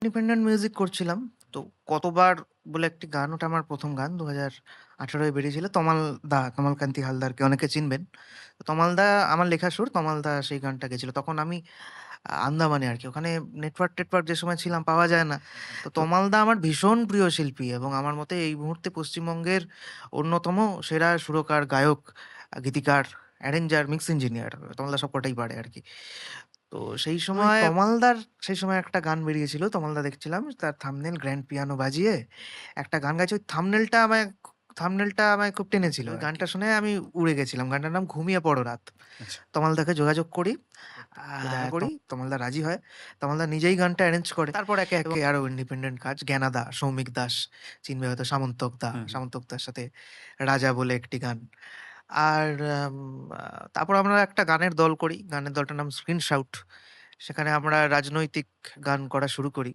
Independent music করছিলাম। তো 'কতবার' বলে একটি গান, ওটা আমার ১ম গান। ২০১৮ এ বেরিয়েছিল। তমালকান্তি হালদারকে অনেকে চিনবেন। তো তমালদা আমার লেখা সুর, তমালদা সেই গানটা গেয়েছিল। তখন আমি আন্দামানে আরকি। ওখানে নেটওয়ার্ক-টেটওয়ার্ক যে সময় ছিলাম পাওয়া যায় না। তো তো তমালদা আমার ভীষণ প্রিয় শিল্পী এবং আমার মতে এই মুহূর্তে পশ্চিমবঙ্গের অন্যতম সেরা সুরকার, গায়ক, গীতিকার, অ্যারেঞ্জার, মিক্স ইঞ্জিনিয়ার। তমালদা সবকটাই পারে আরকি। তো সেই সময় তমালদার সেই সময় একটা গান বেরিয়েছিল। তমালদা দেখছিলাম তার থাম্বনেইল গ্র্যান্ড পিয়ানো বাজিয়ে একটা গান গাইছে। ওই থাম্বনেইলটা আমায় খুব টেনেছিল। ওই আরকি। গানটা শুনে আমি উড়ে গেছিলাম। গানটার নাম 'ঘুমিয়ে পড়ো রাত।' আচ্ছা। তমালদাকে যোগাযোগ করি। দেখা তো করি। তমালদা রাজি হয়। তমালদা নিজেই গানটা অ্যারেঞ্জ করে। তারপর একে, একে আরো ইন্ডিপেন্ডেন্ট কাজ। জ্ঞানাদা, সৌমিক দাস, চিনবে হয়তো সামন্তক দা। হুম, হুম। সামন্তক দার সাথে 'রাজা' বলে একটি গান। আর আম আ তারপর আমরা একটা গানের দল করি। গানের দলটার নাম 'স্ক্রিন শাউট'। সেখানে আমরা রাজনৈতিক গান করা শুরু করি।